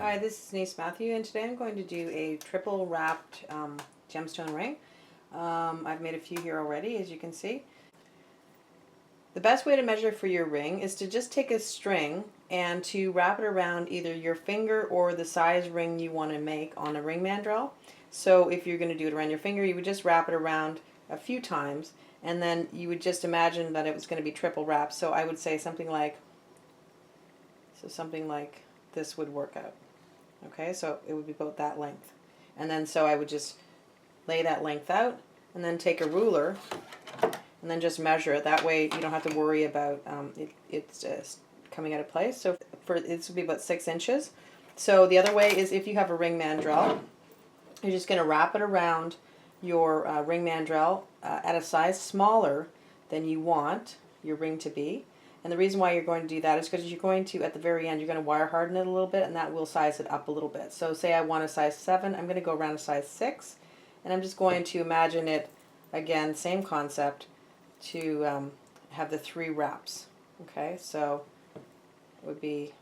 Hi, this is Denise Mathew, and today I'm going to do a triple wrapped gemstone ring. I've made a few here already, as you can see. The best way to measure for your ring is to just take a string and to wrap it around either your finger or the size ring you want to make on a ring mandrel. So if you're going to do it around your finger, you would just wrap it around a few times, and then you would just imagine that it was going to be triple wrapped. So I would say something like this would work out. Okay, so it would be about that length. And then so I would just lay that length out and then take a ruler and then just measure it. That way you don't have to worry about it's coming out of place. So for this would be about 6 inches. So the other way is if you have a ring mandrel, you're just going to wrap it around your ring mandrel at a size smaller than you want your ring to be. And the reason why you're going to do that is because you're going to, at the very end, you're going to wire harden it a little bit, and that will size it up a little bit. So say I want a size 7, I'm going to go around a size 6, and I'm just going to imagine it, again, same concept, to have the 3 wraps. Okay, so it would be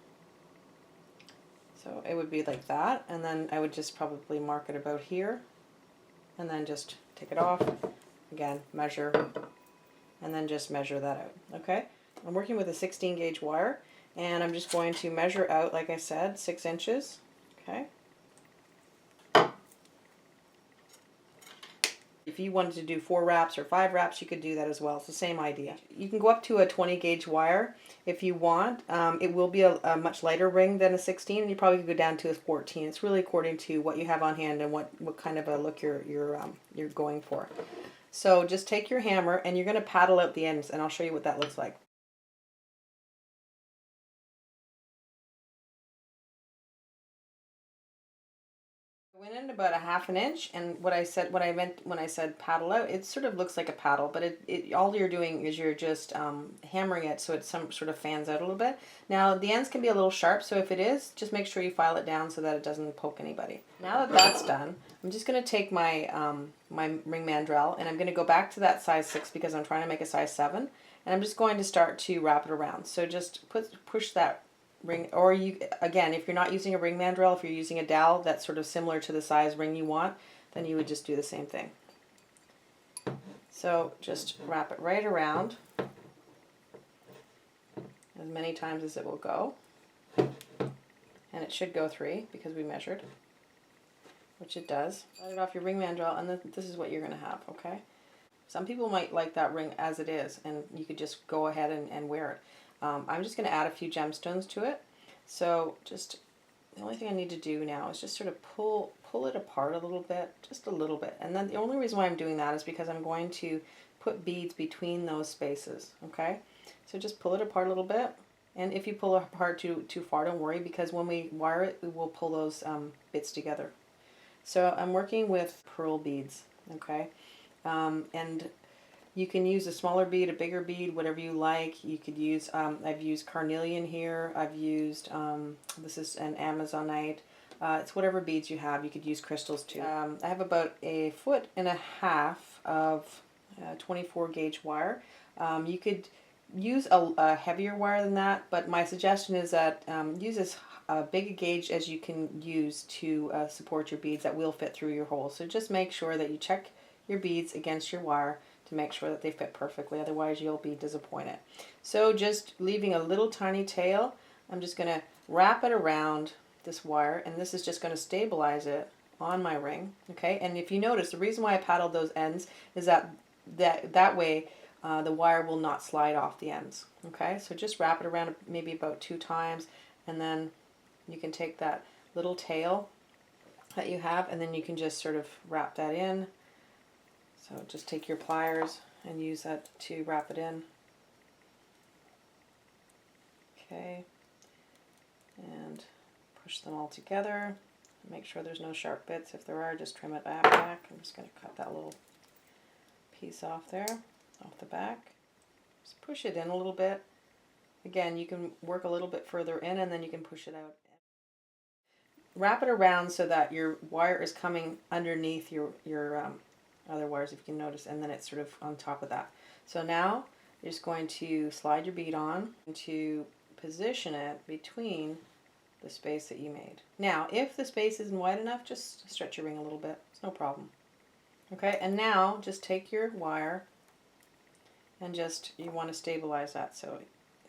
like that, and then I would just probably mark it about here, and then just take it off, again, measure, and then just measure that out. Okay. I'm working with a 16 gauge wire, and I'm just going to measure out, like I said, 6 inches. Okay. If you wanted to do 4 wraps or 5 wraps, you could do that as well. It's the same idea. You can go up to a 20 gauge wire if you want. It will be a much lighter ring than a 16, and you probably could go down to a 14. It's really according to what you have on hand and what kind of a look you're going for. So just take your hammer and you're going to paddle out the ends, and I'll show you what that looks like. I went in about a ½ inch, and what I meant when I said paddle out, it sort of looks like a paddle, but all you're doing is you're just hammering it so it sort of fans out a little bit. Now the ends can be a little sharp, so if it is, just make sure you file it down so that it doesn't poke anybody. Now that that's done, I'm just going to take my my ring mandrel, and I'm going to go back to that size 6 because I'm trying to make a size 7, and I'm just going to start to wrap it around. So just push that ring, or you, again, if you're not using a ring mandrel, if you're using a dowel that's sort of similar to the size ring you want, then you would just do the same thing. So just wrap it right around as many times as it will go, and it should go 3 because we measured, which it does. Let it off your ring mandrel, and this is what you're going to have. Okay, some people might like that ring as it is, and you could just go ahead and wear it. I'm just going to add a few gemstones to it. So just the only thing I need to do now is just sort of pull it apart a little bit, just a little bit. And then the only reason why I'm doing that is because I'm going to put beads between those spaces. Okay, so just pull it apart a little bit. And if you pull it apart too far, don't worry, because when we wire it, we will pull those bits together. So I'm working with pearl beads. Okay, and you can use a smaller bead, a bigger bead, whatever you like. You could use, I've used carnelian here. I've used, this is an ammonite. It's whatever beads you have. You could use crystals too. I have about 1.5 foot of 24 gauge wire. You could use a heavier wire than that, but my suggestion is that use as big a gauge as you can use to support your beads that will fit through your hole. So just make sure that you check your beads against your wire to make sure that they fit perfectly, otherwise you'll be disappointed. So just leaving a little tiny tail, I'm just going to wrap it around this wire, and this is just going to stabilize it on my ring. Okay, and if you notice, the reason why I paddled those ends is that way the wire will not slide off the ends. Okay, so just wrap it around maybe about 2 times, and then you can take that little tail that you have, and then you can just sort of wrap that in. So just take your pliers and use that to wrap it in. Okay, and push them all together. Make sure there's no sharp bits. If there are, just trim it back. I'm just going to cut that little piece off there, off the back. Just push it in a little bit. Again, you can work a little bit further in, and then you can push it out. Wrap it around so that your wire is coming underneath your other wires, if you can notice, and then it's sort of on top of that. So now you're just going to slide your bead on to position it between the space that you made. Now, if the space isn't wide enough, just stretch your ring a little bit. It's no problem. Okay, and now just take your wire and just, you want to stabilize that. So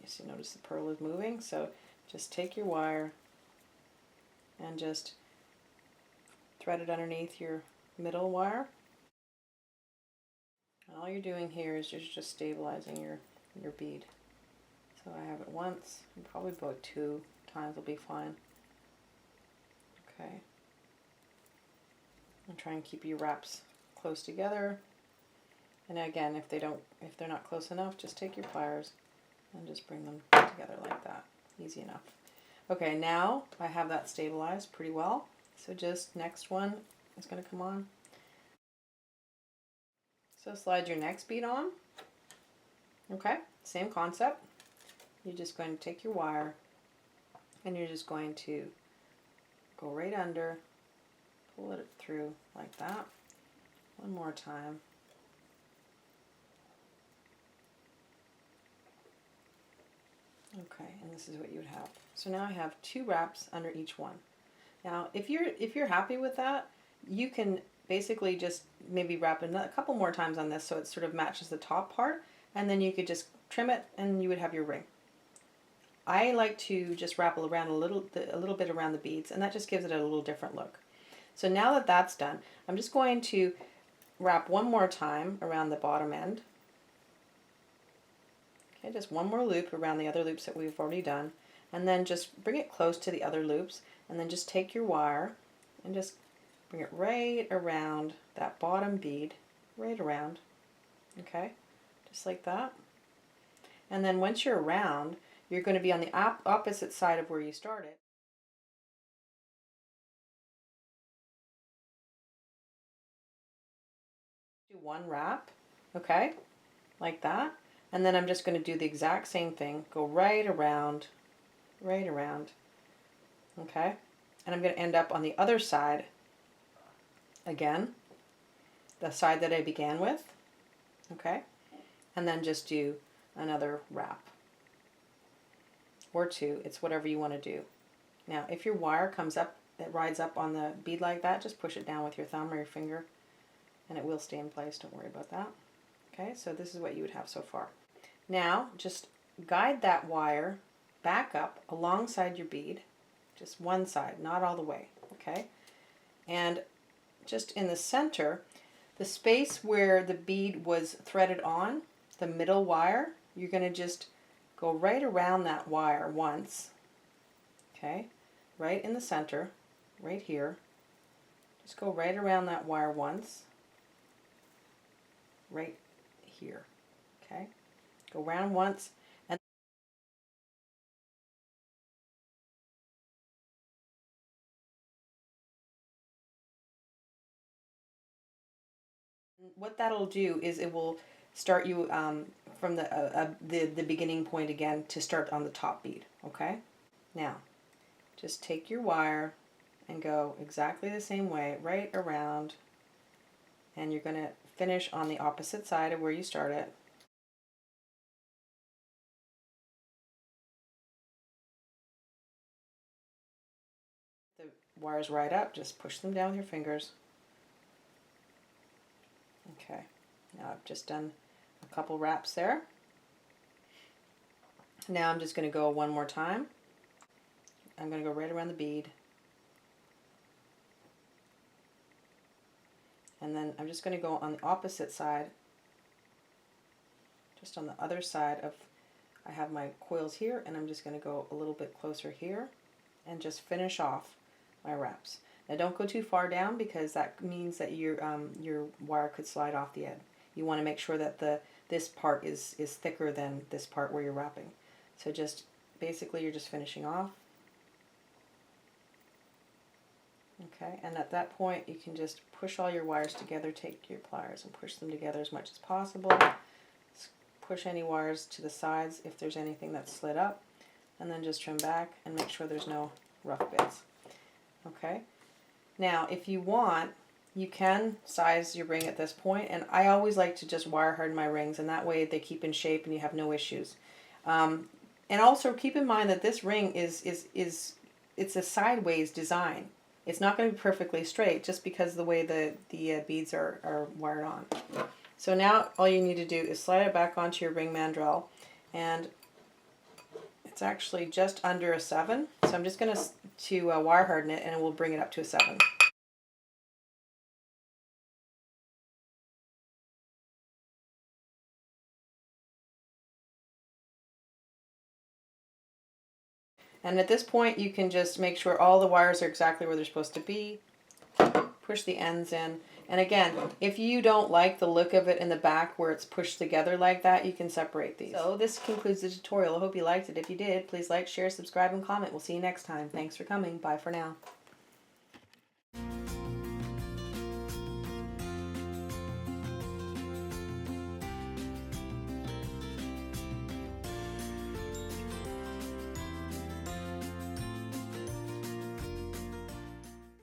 you see, notice the pearl is moving. So just take your wire and just thread it underneath your middle wire. And all you're doing here is you're just stabilizing your bead. So I have it once, and probably about 2 times will be fine. Okay. And try and keep your wraps close together. And again, if they're not close enough, just take your pliers and just bring them together like that. Easy enough. Okay, now I have that stabilized pretty well. So just next one is going to come on. So slide your next bead on. Okay, same concept. You're just going to take your wire and you're just going to go right under, pull it through like that. One more time. Okay, and this is what you would have. So now I have 2 wraps under each one. Now, if you're happy with that, you can basically just maybe wrap a couple more times on this so it sort of matches the top part, and then you could just trim it and you would have your ring. I like to just wrap around a little bit around the beads, and that just gives it a little different look. So now that that's done, I'm just going to wrap one more time around the bottom end. Okay, just one more loop around the other loops that we've already done, and then just bring it close to the other loops, and then just take your wire and just bring it right around that bottom bead, right around, okay, just like that. And then once you're around, you're going to be on the opposite side of where you started. Do one wrap, okay, like that. And then I'm just going to do the exact same thing, go right around, okay. And I'm going to end up on the other side again, the side that I began with, okay. And then just do another wrap. Or 2, it's whatever you want to do. Now, if your wire comes up, it rides up on the bead like that, just push it down with your thumb or your finger, and it will stay in place. Don't worry about that. Okay, so this is what you would have so far. Now, just guide that wire back up alongside your bead, just one side, not all the way, okay? And just in the center, the space where the bead was threaded on, the middle wire, you're going to just go right around that wire once, okay, right in the center, right here. Just go right around that wire once, right here, okay. Go around once, and what that'll do is it will start you from the beginning point again to start on the top bead, okay? Now, just take your wire and go exactly the same way, right around, and you're going to finish on the opposite side of where you started. The wires right up, just push them down with your fingers. Okay, now I've just done a couple wraps there. Now I'm just going to go one more time. I'm going to go right around the bead. And then I'm just going to go on the opposite side, just on the other side of, I have my coils here, and I'm just going to go a little bit closer here and just finish off my wraps. Now don't go too far down because that means that your wire could slide off the end. You want to make sure that this part is thicker than this part where you're wrapping. So just basically you're just finishing off. Okay, and at that point you can just push all your wires together, take your pliers and push them together as much as possible. Push any wires to the sides if there's anything that's slid up, and then just trim back and make sure there's no rough bits. Okay, now if you want, you can size your ring at this point, and I always like to just wire harden my rings, and that way they keep in shape and you have no issues. And also keep in mind that this ring is it's a sideways design. It's not going to be perfectly straight just because of the way the beads are wired on. So now all you need to do is slide it back onto your ring mandrel, and it's actually just under a 7. So I'm just going to wire harden it, and we'll bring it up to a 7. And at this point you can just make sure all the wires are exactly where they're supposed to be. Push the ends in. And again, if you don't like the look of it in the back where it's pushed together like that, you can separate these. So this concludes the tutorial. I hope you liked it. If you did, please like, share, subscribe, and comment. We'll see you next time. Thanks for coming. Bye for now.